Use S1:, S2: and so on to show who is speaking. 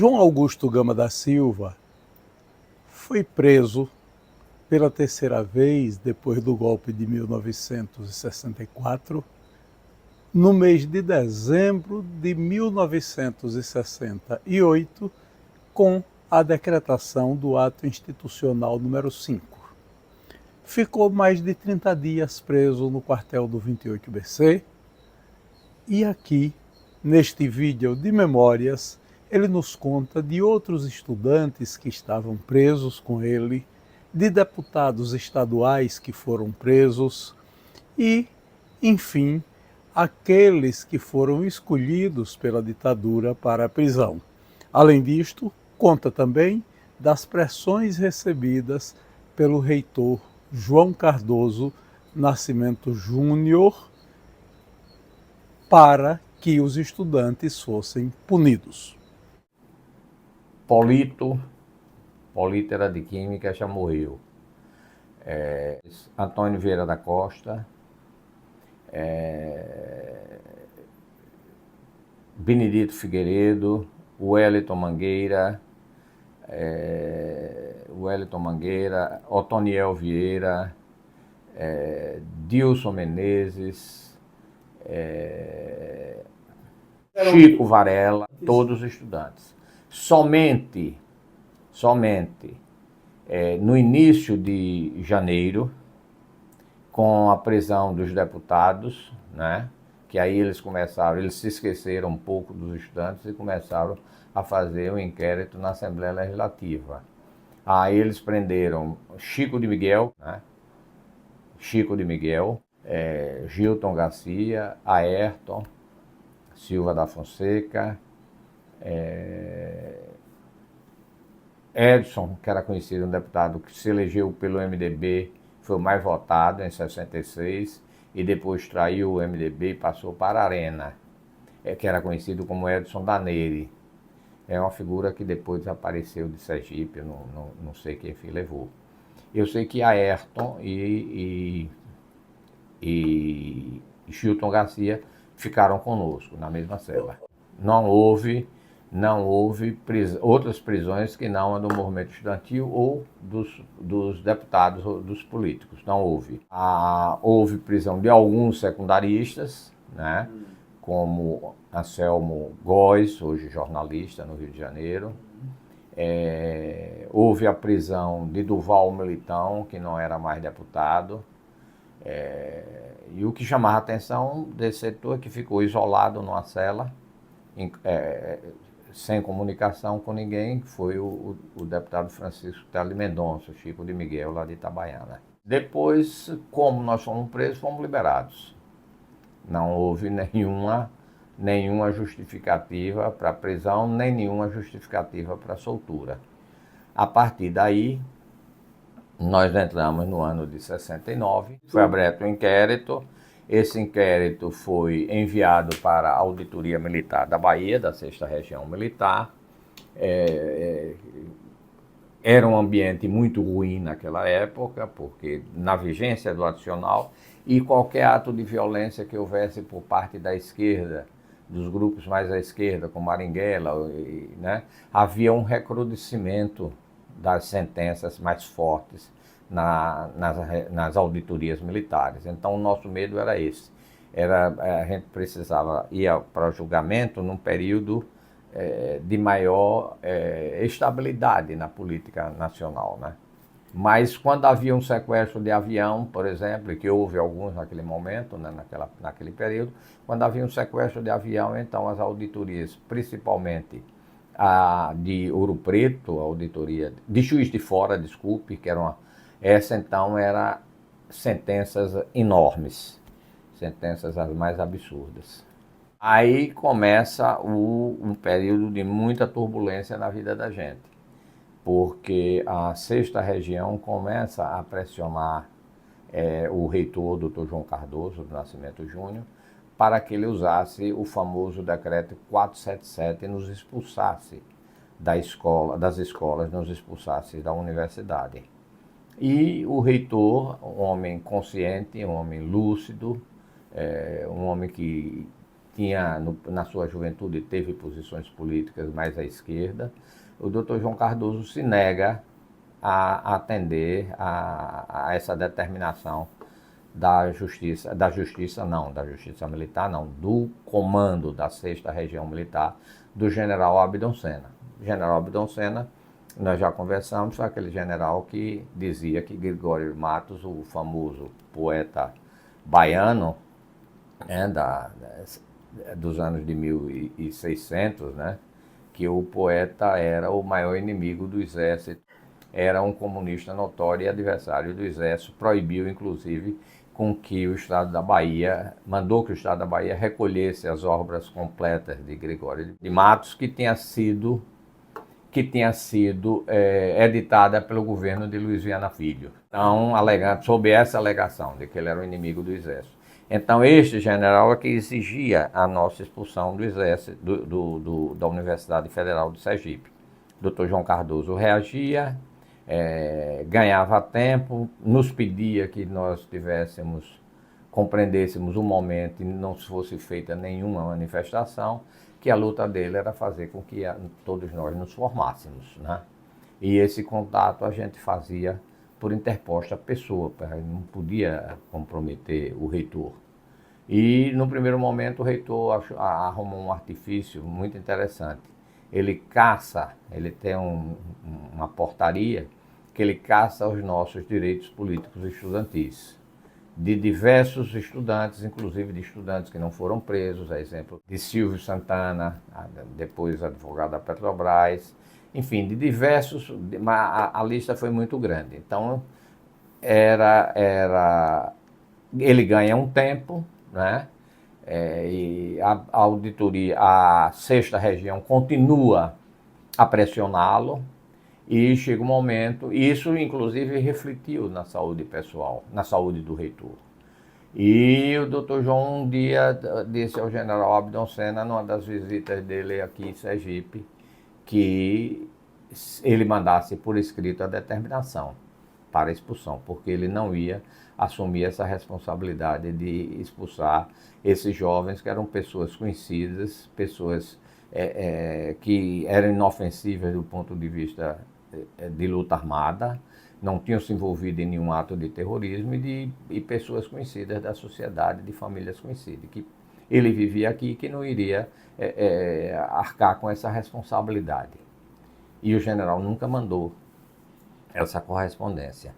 S1: João Augusto Gama da Silva foi preso pela terceira vez depois do golpe de 1964, no mês de dezembro de 1968, com a decretação do ato institucional número 5. Ficou mais de 30 dias preso no quartel do 28BC e aqui, neste vídeo de memórias, ele nos conta de outros estudantes que estavam presos com ele, de deputados estaduais que foram presos e, enfim, aqueles que foram escolhidos pela ditadura para a prisão. Além disto, conta também das pressões recebidas pelo reitor João Cardoso Nascimento Júnior para que os estudantes fossem punidos.
S2: Polito era de Química, já morreu. Antônio Vieira da Costa, Benedito Figueiredo, Wellington Mangueira, Otoniel Vieira, Dilson Menezes, Chico Varela, todos estudantes. Somente no início de janeiro, com a prisão dos deputados, né, que aí eles se esqueceram um pouco dos estudantes e começaram a fazer um inquérito na Assembleia Legislativa. Aí eles prenderam Chico de Miguel, Gilton Garcia, Ayrton Silva da Fonseca, Edson, que era conhecido, um deputado que se elegeu pelo MDB, foi o mais votado em 66, e depois traiu o MDB e passou para a Arena, que era conhecido como Edson Daneri. É uma figura que depois desapareceu de Sergipe, eu não sei quem levou. Eu sei que Ayrton e Gilton Garcia ficaram conosco na mesma cela. Não houve outras prisões que não a do movimento estudantil ou dos deputados ou dos políticos, não houve. Houve prisão de alguns secundaristas, né, como Anselmo Góes, hoje jornalista no Rio de Janeiro. Houve a prisão de Duval Militão, que não era mais deputado. E o que chamava a atenção desse setor é que ficou isolado numa cela, sem comunicação com ninguém, foi o deputado Francisco Tele Mendonça, Chico de Miguel, lá de Itabaiana. Depois, como nós fomos presos, fomos liberados. Não houve nenhuma justificativa para a prisão, nem nenhuma justificativa para a soltura. A partir daí, nós entramos no ano de 69, foi aberto um inquérito. Esse inquérito foi enviado para a Auditoria Militar da Bahia, da 6ª Região Militar. Era um ambiente muito ruim naquela época, porque na vigência do adicional, e qualquer ato de violência que houvesse por parte da esquerda, dos grupos mais à esquerda, como Marighella, né, havia um recrudescimento das sentenças mais fortes nas auditorias militares. Então o nosso medo era esse. A gente precisava ir para julgamento num período de maior estabilidade na política nacional, né? Mas quando havia um sequestro de avião, por exemplo, que houve alguns naquele momento, né, naquele período, quando havia um sequestro de avião, então as auditorias, principalmente a de Ouro Preto, a auditoria de Juiz de Fora, desculpe, que era essa então era sentenças enormes, sentenças as mais absurdas. Aí começa um período de muita turbulência na vida da gente, porque a 6ª Região começa a pressionar o reitor, Dr. João Cardoso do Nascimento Júnior, para que ele usasse o famoso decreto 477 e nos expulsasse das escolas, nos expulsasse da universidade. E o reitor, um homem consciente, um homem lúcido, um homem que na sua juventude, teve posições políticas mais à esquerda. O doutor João Cardoso se nega a atender a essa determinação da justiça militar, não, do comando da 6ª Região Militar, do general Abdon Senna. O general Abdon Senna, nós já conversamos, foi aquele general que dizia que Gregório Matos, o famoso poeta baiano, né, dos anos de 1600, né, que o poeta era o maior inimigo do exército, era um comunista notório e adversário do exército, proibiu inclusive com que o Estado da Bahia, mandou que o Estado da Bahia recolhesse as obras completas de Gregório de Matos, que tinha sido editada pelo governo de Luiz Viana Filho. Então, sob essa alegação de que ele era o inimigo do exército. Então, este general é que exigia a nossa expulsão do exército, da Universidade Federal do Sergipe. O doutor João Cardoso reagia, ganhava tempo, nos pedia que nós compreendêssemos o momento e não fosse feita nenhuma manifestação, que a luta dele era fazer com que todos nós nos formássemos, né? E esse contato a gente fazia por interposta pessoa, não podia comprometer o reitor. E no primeiro momento o reitor arrumou um artifício muito interessante. Ele tem uma portaria que ele caça os nossos direitos políticos estudantis, de diversos estudantes, inclusive de estudantes que não foram presos, a exemplo de Silvio Santana, depois advogado da Petrobras, enfim, de diversos, a lista foi muito grande. Então, ele ganha um tempo, né? E a auditoria, a 6ª Região continua a pressioná-lo, e chega um momento, e isso inclusive refletiu na saúde pessoal, na saúde do reitor. E o doutor João um dia disse ao general Abdon Senna, numa das visitas dele aqui em Sergipe, que ele mandasse por escrito a determinação para a expulsão, porque ele não ia assumir essa responsabilidade de expulsar esses jovens que eram pessoas conhecidas, pessoas que eram inofensivas do ponto de vista de luta armada, não tinham se envolvido em nenhum ato de terrorismo e pessoas conhecidas da sociedade, de famílias conhecidas, que ele vivia aqui e que não iria arcar com essa responsabilidade. E o general nunca mandou essa correspondência.